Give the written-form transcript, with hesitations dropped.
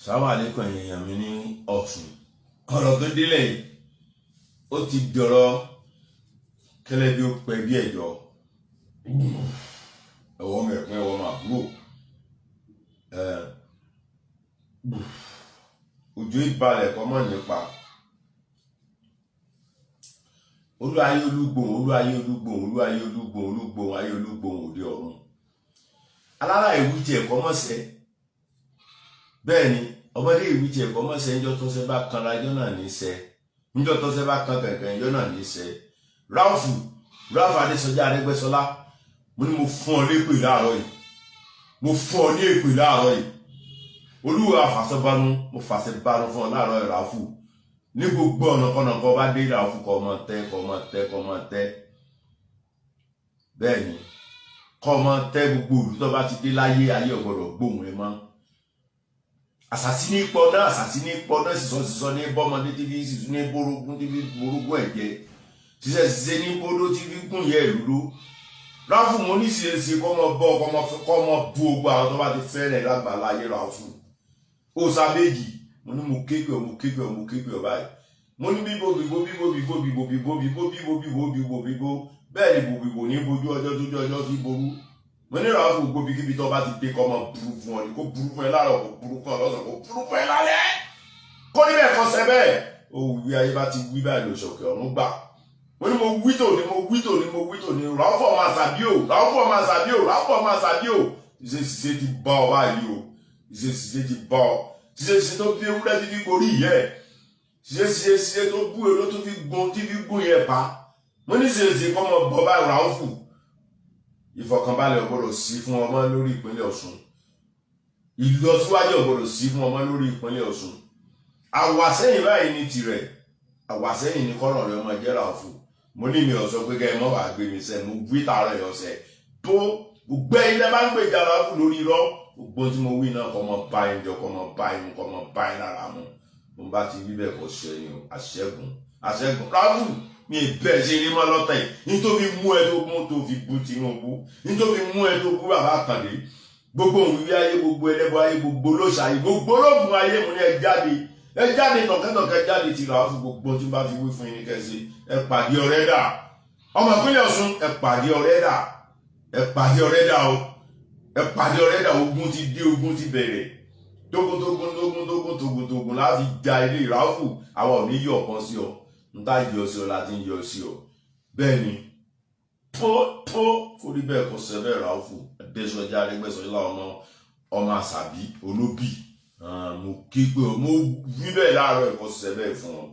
Assalamu alaikum èèyàn mi ní ọ̀tún ọ̀rọ̀ tó délẹ̀ yìí ó ti dọ̀rọ̀ kẹlẹ́ bí ó pẹ́ bí ẹ̀jọ́ ẹ̀wọ̀n mẹ̀pẹ́ ẹ̀wọ̀n màbúrò òjò ìbalẹ̀ kọ́ mọ̀ nípa olúayé olúgbòhùn olúayé olúgbòhùn olúayé olúgbòhùn olúgbòhùn ayé olúgbòhùn òde ọ̀run alára ìwú tiẹ̀ kọ́ mọ̀ sẹ́ bẹ́ẹ̀ ni ọmọdé ìwú tiẹ̀ kọ́ mọ̀ sẹ́ ńjọ́ tó ṣe bá kanra ẹjọ́ náà ní sẹ́ ńjọ́ tó ṣe bá kan kẹ̀kẹ́ ẹjọ́ náà ní sẹ́ Rauf Aregbesola mo ní mo fún ọ lépè láàárọ̀ yìí mo fún ọ ní èpè láàárọ̀ yìí olúwa àfàṣọbánu mo fàṣẹ bánu fún ọ láàárọ̀ yìí Rauf ní gbogbo ọ̀nà kọ́nà kọ́ bá dé Rauf kọ́ ọmọ tẹ́ bẹ́ẹ̀ ni kọ́ ọmọ tẹ́ gbogbo òlù tó bá ti dé láyé ayé ọ̀gbọ̀dọ̀ gbóhùn ẹ mọ́ àṣàsí ní pọ̀ náà sísọ ní bọ́mọdé tí fi sísú ní borógún tí fi borógún ẹ̀jẹ̀ ṣiṣẹ́ ní bódó tí fi gún yẹ ìlú Rauf mo ní ṣe kọ́mọ bọ́ kọ́mọ bú ogbó àwọn tó bá ti fẹ́rẹ̀ lágbàlá ayé Rauf ó sábẹ́jì mo ní mo képe ọ báyìí mo ní bíbó bẹ́ẹ̀ ni bòbìbò ní bojú ọjọ́ tójú ọjọ́ fi ború mo ní Rauf gbogbo kíbi tó bá ti dé kọ́ mọ burú fún ọ ní kó burú fún ẹ láàárọ̀ kó burú fún ọ lọ́sàn kó burú fún ẹ lálẹ́ kó níbẹ̀ kọ́ sẹ́ bẹ́ẹ̀ ó wí ayé bá ti wí báyìí ló ṣọ̀kẹ́ ọ̀run gbà mo ní mo wí tòní Rauf ọmọ àṣàbí o ṣiṣẹ́ ti bá ọ báyìí o ṣiṣẹ́ ti bá ọ ṣiṣẹ́ tó bí ewúrẹ́ ti fi gorí ìyẹ́ ṣiṣẹ́ tó bú èrò tó fi gún yẹ pa mo ní ṣe kọ́ mọ bọ́ báyìí Rauf ìfọ̀kànbalẹ̀ ọ̀gbọ́dọ̀ sí fún ọmọ lórí ìpínlẹ̀ Ọ̀ṣun ìlọsíwájú ọ̀gbọ́dọ̀ sí fún ọmọ lórí ìpínlẹ̀ Ọ̀ṣun àwàsẹ́yìn báyìí ní tirẹ̀ àwàsẹ́yìn ní kọ́rọ̀ rẹ̀ ọmọ jẹ́ Rauf mo ní mi ọ̀sọ́ pé kẹ́ ẹ mọ́ wàá gbé mi sẹ́ mo gbé tààrọ̀ ẹ̀ ọ̀sẹ̀ tó gbogbo ẹ̀yin tẹ́ bá ń gbèjà Rauf lórí irọ́ gbogbo tí mo wí náà kọ́ mọ bá yín jọ kọ́ mọ bá yín lára mu mo bá ti wí bẹ́ẹ̀ kọ́ ṣẹ́yìn o àṣẹ́gun Rauf mi bẹ́ẹ̀ ṣe ní mọ́ lọ́tẹ̀ yìí nítorí mú ẹ tó mú tó fi bú Tinubu nítorí mú ẹ tó bú bàbá Àkàndé gbogbo òwúrí ayé gbogbo ẹlẹ́bọ ayé gbogbo olóṣàyè gbogbo olóògùn ayé mo ní ẹ jáde tọ̀kẹ́tọ̀kẹ́ jáde ti Rauf gbogbo tí bá fi wí fún yín kẹ́sì ẹ pàdé ọ̀rẹ́ dà ọmọ ìpínlẹ̀ Ọ̀ṣun ẹ pàdé ọ̀rẹ́ dà ogun ti dé ogun ti bẹ̀rẹ̀ tógún láti ja ilé Rauf àwọn ò ní yọ̀ kan sí ọ nta yọ sí ọ láti yọ sí ọ bẹ́ẹ̀ ni kórí bẹ́ẹ̀ kò sẹ bẹ́ẹ̀ Rauf Aregbesola ọmọ àṣàbí olóbì mo kí pé mo wí bẹ́ẹ̀ láàárọ̀ ẹ̀kọ́ sẹ bẹ́ẹ̀ fún ọ.